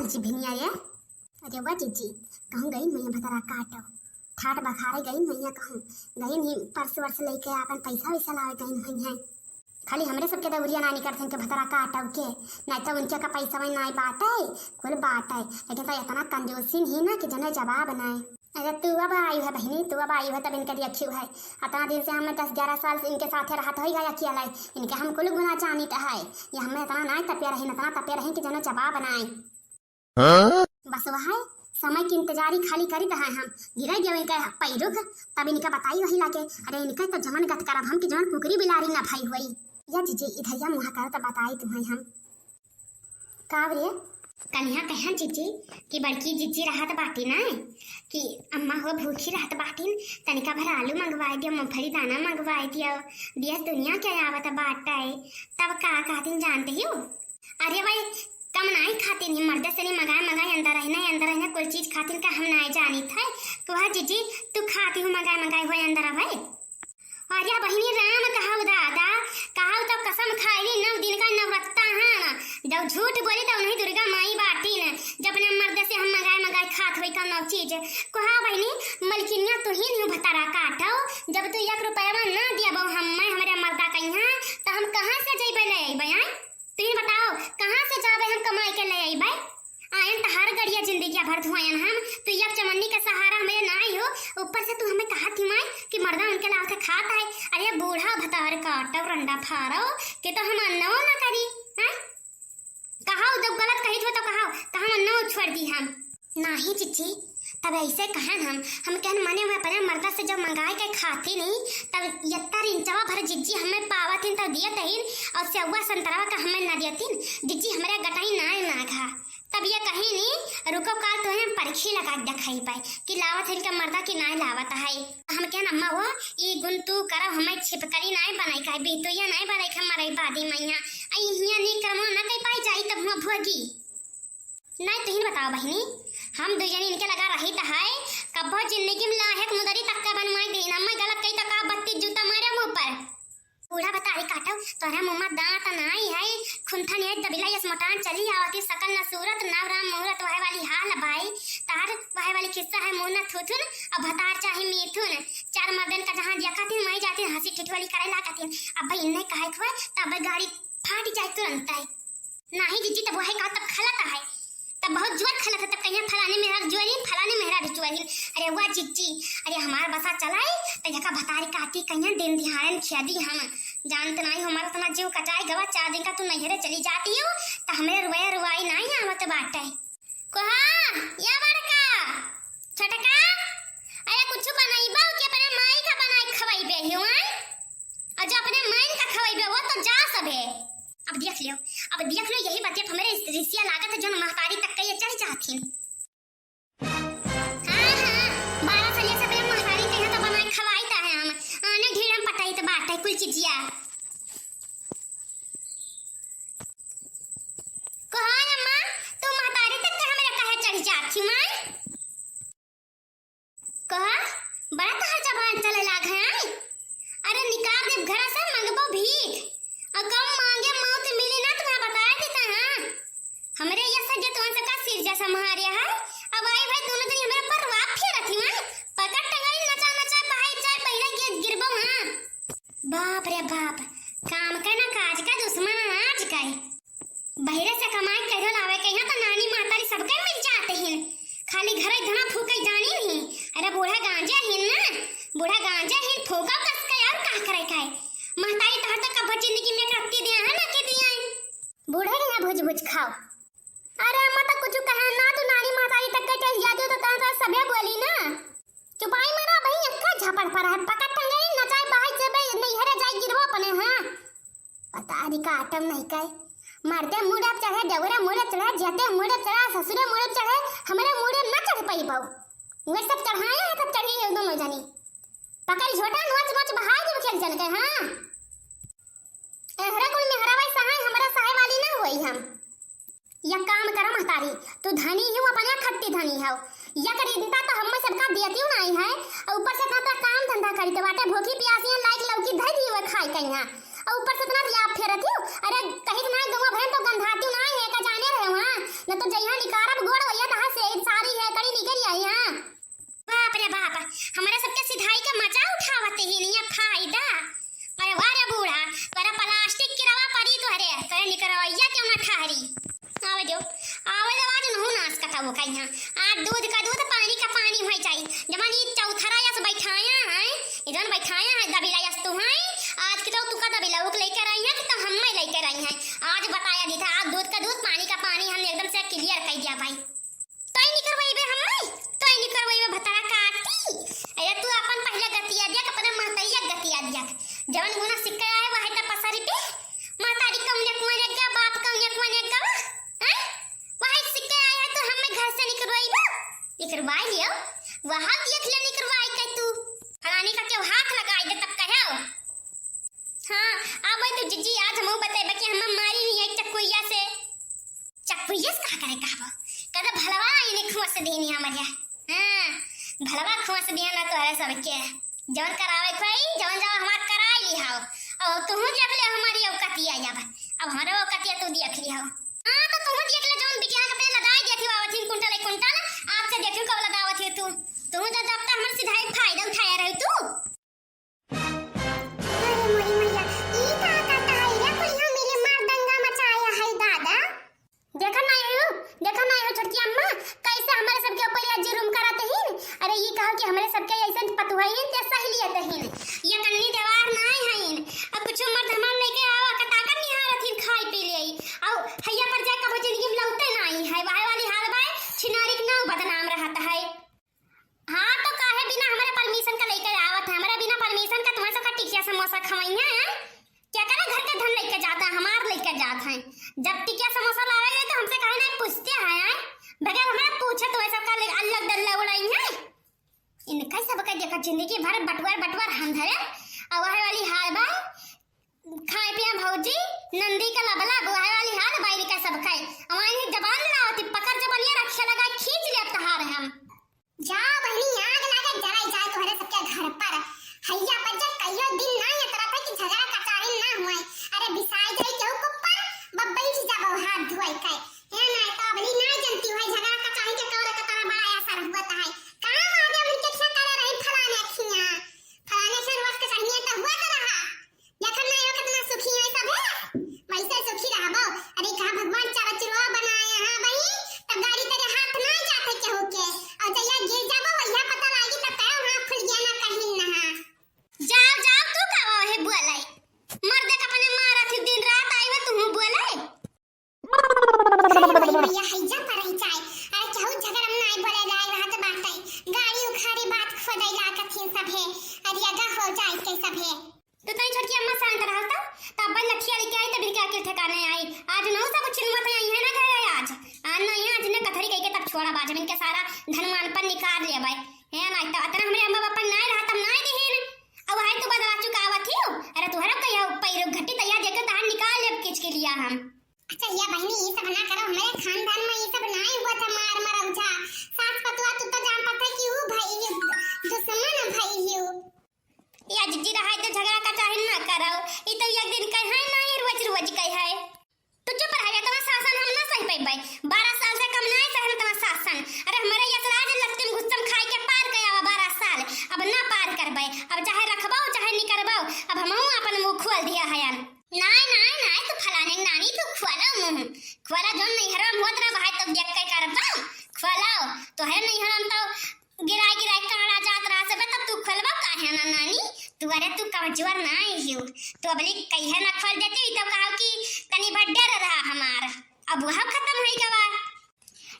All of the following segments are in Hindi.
जी भिनिया ये अरे वाह जीजी कहूँ गई मैया भतरा काटो ठाट बखारे गई मैया कहूँ गई नहीं पर्स वर्स लेके अपन पैसा वैसा लावे गई नहीं है खाली हमरे सबके दौरिया नानी करते हैं कि भतरा काटो के नहीं तो उनके का पैसा में नहीं बाटे कुल बाटे लेकिन तो इतना कंजूसी नहीं ना कि जने जवाब बनाए। अरे तू अब आई है बहनी तू अब आई है तब इनके अच्छी है इतना दिन से हमें 10-11 साल से इनके साथ रहत हो गया किया लाई इनके हम कुल गुना जानी है ये हमें इतना नहीं तपिया रही इतना तपिया रही कि जने जवाब बनाए बस वह समय की इंतजारी खाली करी है हम गिरे गए इनका पैरुख तब इनका बताई वही लाके अरे इनका तो जमन गत करब हम कि जमन कुकरी बिलारी ना भाई हुई या जीजी इधर मुँह कर तो बताई तुम्हें हम कावरे कन्या कहन जीजी कि बड़की जीजी रहत बाटी ना कि अम्मा हो भूखी रहत बाटी तनिका भर आलू मंगवाई दियो मूंगफली दाना मंगवाई दियो देश दुनिया क्या आवत बाटा है तब का कहती जानते ही अरे भाई कम नहीं खाती नहीं मर्द से नहीं मंगाए अंदर रहना कोई चीज खाती का हम नहीं जानी थे तो हाँ जीजी तू खाती हूँ मंगाए हो अंदर भाई अरे बहिनी राम कहाऊ दादा कहाऊ तो कसम खाई 9 दिन का नवरत्ता है जब झूठ बोली तो नहीं दुर्गा माई बाटी न जब अपने मर्द से हम मंगाए खात हुई का नव चीज कहा बहिनी मलकिनिया तू ही नहीं भतारा काटो जब तू 1 रुपया ना दिया बहु हमारे मर्दा कहीं तो हम कहाँ से जेबे ले अइबे तुम बताओ कहाँ से जाबे हम कमाई के ले अइबे आयन तहार गड़िया जिंदगी भर धुआयन हम तू एक चमन्नी का सहारा हमें ना हो ऊपर से तू हमें कहा थी माई कि मर्दा उनके लाभ खाता है अरे बूढ़ा भतार काटो रंडा फारो कि तो हम अन्नो ना करी हैं कहा जब गलत कही तो कहा तो हम अन्नो छोड़ दी हम नहीं चिच्ची तब ऐसे कहन हम कहन मने हुए पर मर्दा से जब मंगाए के खाते नहीं तब यत्ता रिंचवा भर जिज्जी हमें पावतिन तब दिए तहिन और सेवा संतरावा का हमें ना दियतिन जिज्जी हमारे गटाई ना घा तब ये कहीं नहीं रुको काल तो हम परखी लगा दिखाई पाए कि लावत है मर्दा की नाय लावत है हम क्या अम्मा वो ये गुण तू करब हमें छिपकली नाय बनाई का बेतोया नाय बनाई का मरई बादी मैया आई हिया नहीं करम ना कई पाई जाई तब हम भोगी नहीं तुहिन बताओ बहिनी हम दो जनी इनके लगा रही तो है कब्बो जिंदगी में लायक मुदरी तक का बनवाई देना मैं गलत कई तक 32 जूता मारे मुंह पर बूढ़ा बताई काटो तोरा मुंह में दांत नहीं है खुंथन है दबिला यस मटान चली आवती सकल न सूरत न राम मुहूर्त वह वाली हाल भाई तार वह वाली किस्सा है मुंह न थुथुन अब भतार चाहे मिथुन 4 मर्दन का जहां दिखाती मैं जाती हंसी ठिठोली करे लागती अब भाई इन्ने कहे खवा तब गाड़ी फाट जाए तुरंत है नहीं जीजी तब वही का तब खलता है तब बहुत जुआ खलत है तब कहीं फलाने मेरा जुआली फलाने मेरा जुआली अरे वाह जीजी अरे हमार बसा चलाई तो जका भतारी काटी कहीं दिन दिहाड़न खेदी हम जानते नहीं हमारा तना जीव कटाई गवा 4 दिन का तू नहरे चली जाती हो तो हमरे रुआई नहीं आवत बाटे कोहा या बड़का छोटका अरे कुछ बनाईबा के अपने माई का बनाई खवाईबे हिवन और जो अपने माई का खवाईबे वो तो जा सबे अब देख लो यही बात हमारे रिसिया लागत है जो महतारी तक के चढ़ जाती हां 12 साल से पहले महतारी कहीं तो बनाई खवाईता है हम आने ढेरम पटाई तो बात है कुल चीजिया कहा अम्मा तू महतारी तक के हमारे कहे चढ़ जाती मां कहा बड़ा तो जबान चले लाग है अरे निकाल दे घर से मंगबो भीख और कम मांगे मौत मिली ना तुम्हें बताया देता हां हमरे ये सजे तो का सिर जैसा महारिया है अब आई भाई दोनों दिन हमारे पर वाप फेरत ही हां पकड़ टंगाई नचा बहाई चाय पहले के गिरबो हां बाप रे बाप काम के ना काज का दुश्मन आज गए बहिरे से कमाई करो लावे के यहां तो नानी मातारी सबके मिल जाते हैं खाली घर धना फूके जानी नहीं अरे बूढ़ा गांजा ही फूका कस के और का करे काय महतारी तहर तक कब जिंदगी में रखती दिया है ना के दिया बूढ़ा के ना भुज खाओ अरे अम्मा तो कुछ कहा ना तू नानी महतारी तक के चल जाती हो तो ता सबे बोली ना चुपाई मरा भाई अक्का झापड़ पर है पकड़ टंगाई नचाई बाहर से बे नहीं हरे जाई गिरवा अपने हां पता नहीं का आटम नहीं काय मरते मुड़ा चढ़े देवरा मुड़ा चढ़े जते मुड़ा चढ़ा ससुरे मुड़ा चढ़े हमारे मुड़े ना चढ़ पाई पाऊ वे सब चढ़ाए हैं तब चढ़ी है दोनों जनी पकड़ झोटा नोच बहाई जब खेल चल गए हां एहरा कुल में हरावाई सहाय हमारा सहाय वाली ना होई हम या काम कर महतारी तू धनी ही अपने खट्टी धनी है या खरीदता तो हम सबका देती हूं नहीं है और ऊपर से का काम धंधा करी तो बाटे भूखी प्यासी लाइक लौकी धई दी हुए खाई कहिया और ऊपर से इतना याप फेरत हूं अरे कहीं ना गवा भरन तो गंधाती नहीं है का जाने रहे हां न तो जइहा निकारब आई हां। आज दूध का दूध पानी का पानी होई जाई। जमान ई चौथरा यस बैठाया है, इधर बैठाया है दबिला यस तू है। आज के तो तू का दबिला उक लेकर आई है कि तो हम मैं लेकर आई है। आज बताया दी था आज दूध का दूध पानी का पानी हम एकदम से क्लियर कर दिया भाई। तोय नहीं करवाइबे हम तोय नहीं करवाइबे भतारा काटी। अरे तू अपन पहले गतिया दिया अपना महतैया गतिया दिया। जवन गुना सिक्का है वह त पसारी पे महतारी कौने कुने का बाप कौने कुने का हैं वह सिक्का आया तो हम घर से निकलवाइबा निकलवाई लियो। वहां देख ले निकलवाई के तू फलानी का क्यों हाथ लगाई दे तब कहो। हां अब तो जीजी आज हम बताइबे कि हम मारी नहीं है चकुइया से। चकुइया से का करे कहबो कदा भलवा इने खुआ से देनी हमरिया। हां भलवा खुआ से दिया ना तो अरे सबके जवन करावे कोई जवन जवन हमार कराई ली हाओ। और तू देख ले हमारी औकातिया जाबा। अब हमारे औकातिया तू देख ली हाओ। हां तो तू देख ले जवन बिटिया के पे लगाई दी थी बाबा 3 कुंटल 1 कुंटल आज से देखियो कब लगावत है तू तो जब तक हमर सीधा फायदा उठाया रहे तू। अरे मोरी मैया ई का करता है रे कोई हम मेरे मार दंगा मचाया है दादा। देखा ना यो छोटकी अम्मा कैसे हमारे सबके ऊपर ये जुर्म करत हिन। अरे ये कहो कि हमारे सबके ऐसे पतुहाइन ते सहेलियत हिन ये कन्नी देवार नाय हइन। अब कुछ मर्द हमार लेके आवा कताका निहारत हिन खाई पी लेई औ हैया पर जा कबो जिंदगी में लौटे नहीं है वाहे वाली हाल बाय छिनारी के नाव बदनाम रहता है। हां तो काहे बिना हमारे परमिशन का लेके आवत है। हमारे बिना परमिशन का तुम्हारे सब का टिकिया समोसा खवाई है क्या करे घर के धन लेके जाता हमार लेके जात है। जब टिकिया समोसा लावे तो हमसे काहे नहीं पूछते हैं बगैर हमारे पूछे तो ऐसा का अलग डल्ला उड़ाई है। इनका सब का देखा जिंदगी भर बटवार हम धरे और वह वाली हाल बा खाए पिया भौजी नंदी का लबला वह वाली हाल बाई का सब खाए हमारी जबान लावती पकड़ जबलिया रक्षा लगा खींच ले तहार हम। जा बहनी आग लागे जराई जाए तोहरे सबके घर पर हैया पर जब कहियो दिन ना है तरह था कि झगड़ा कचारी ना हुए। अरे बिसाई जाई चौक पर बब्बई जी जाबो हाथ धोई के है ना तो अबली ना जनती है झगड़ा कचाई के कौरे का तारा बड़ा असर हुआ है। कहां आगे उनके क्या करे रही फलाने से रोज के चाहिए तो हुआ तो रहा देखन ना यो कितना सुखी है सब है वैसे सुखी रहबो। अरे कहां भगवान चारा चिरवा बनाया है भाई तब गाड़ी तेरे हाथ ना जाते केहू के और जया गिर जाबो वहिया पता लागी तब पैर हाथ फूल गया ना कहीं ना। जाओ तू का है बोलाई मर्द का अपने मारा थी दिन रात आई है तू बोलाई। भैया हैजा पर ही चाय अरे केहू झगड़ा में नहीं बोले जाए रहा तो बात है गाड़ी उखाड़ी बात खोदाई ला के थी सब है अरे अगा हो जाए के सब है। तो तई छोटकी अम्मा शांत रहता तब बल लठिया लेके आई तब क्या के ठिकाने आई। आज नौ सब चिलमत आई है ना घर आज नहीं आज ने कथरी कह के तब छोड़ा बाजमिन के सारा धनमान पर निकाल ले भाई है ना तो अतना हमरे अम्मा पापा नहीं रहा तब नहीं देहिन अब है तो बदला चुका आवत ही। अरे तोहरा कहियो पैर घट्टी तैयार देके तार निकाल ले किच के लिया हम। अच्छा या बहनी ये सब ना करो हमारे खानदान में ये सब नहीं हुआ था मार मरौजा सास पतवा तू तो जान पाता कि वो भाई दुश्मन भाई यो या जिजी रहा तो झगड़ा का चाहे ना करो ये तो एक दिन कह है ना रोज कह है तो चुप रह जा तुम्हारा शासन हम ना सह पाई भाई 12 साल से कम नहीं सहन तुम्हारा शासन। अरे हमारे यशराज लत्तम गुस्सम खाई के पार गया 12 साल अब ना पार करबे अब चाहे रखबो चाहे नहीं करबो अब हमहू अपन मुंह खोल दिया है। नहीं तो फलाने नानी तो खुआला जो नहीं हराम होत ना भाई तब देख के करबा खुआलाओ तो है नहीं हराम तो गिराई काड़ा जात रहा सब तब तू खुलबा काहे ना नानी तू अरे तू कमजोर ना हियो तो अबली कहिए ना खोल देती तो कहो कि तनी बड्डे रहा हमार अब वह खत्म हो गवा।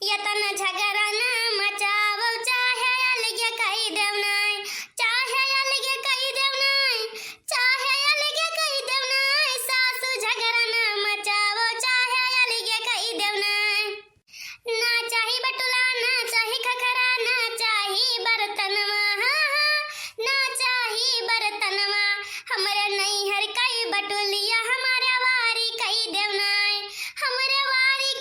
ये तना झगड़ा ना मचावो चाहे अलगे कहि देव नहीं चाहे अलगे कहि देव नहीं चाहे अलगे कहि देव नहीं सासू झगड़ा ना मचावो चाहे अलगे कहि देव नहीं ना चाही बटुला ना चाही खखरा ना चाही बर्तनवा ना चाही बर्तनवा हमरे नहीं हर कई बटुलिया हमारे वारी कहि देव नहीं हमरे वारी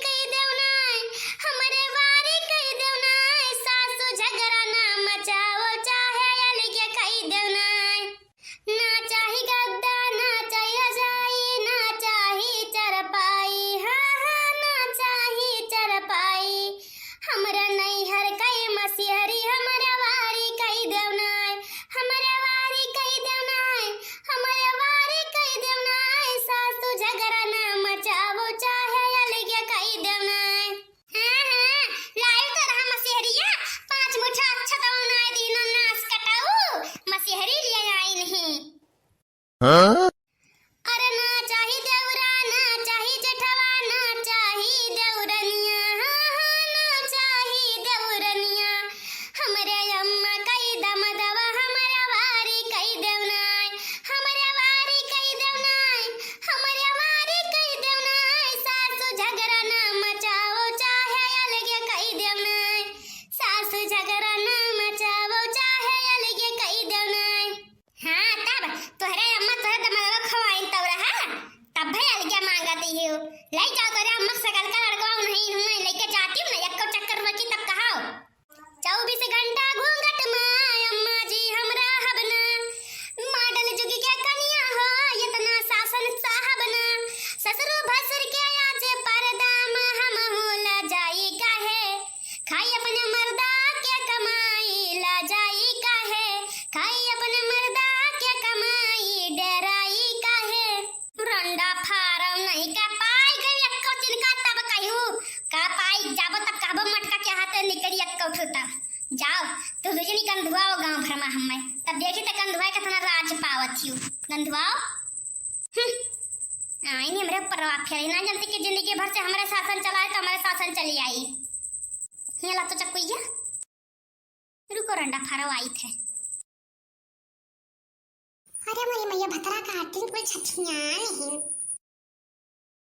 अरे ना चाही देवरा ना चाही जेठवा ना चाही देवरनिया ना चाही देवरनिया हमरे अम्मा कई दमदवा हमरे वारी कई देवनाय हमरे वारी कई देवनाय हमरे वारी कई देवनाय सासु झगड़ा ना मचाओ चाहे अलगे कई देवनाय सासु झगड़ा ना मचाओ चाहे अलगे कई देवनाय। हाँ तब तोहरे अम्मा तोहरे दमदवा खवाइन तब रहा तब भाई अलगे मांगती हो ले जाओ तोहरे अम्मा सकल का लड़का नहीं मैं लेके जाती हूं ना एको चक्कर में की तब कहाओ 24 घंटा घूंघट माय अम्मा जी हमरा हबना मॉडल जुग के कनिया हो इतना शासन साहब ना ससुर भसुर के आज पर्दा में हम होला जाई काहे खाई अपने मर्दा के कमाई ला जाई काहे खाई अपने मर्दा के कमाई डराई काहे रंडा फारम नहीं का पाई गई एको दिन का तब कहूं का पाई जाबो तब कहबो मटका के हाथ निकली एको ठोता जाओ तो रजनी गंधुआओ गांव भर में हम तब देखी त गंधुआ के तना राज पावत हियो गंधुआओ आई नहीं हमरे परवाह फेरे ना जानते कि जिंदगी भर से हमारे शासन चलाए तो हमारे शासन चली आई ये ला तो चकुइया रुको रंडा फारो आई थे। अरे मेरी मैया भतरा काटिंग कोई छछिया नहीं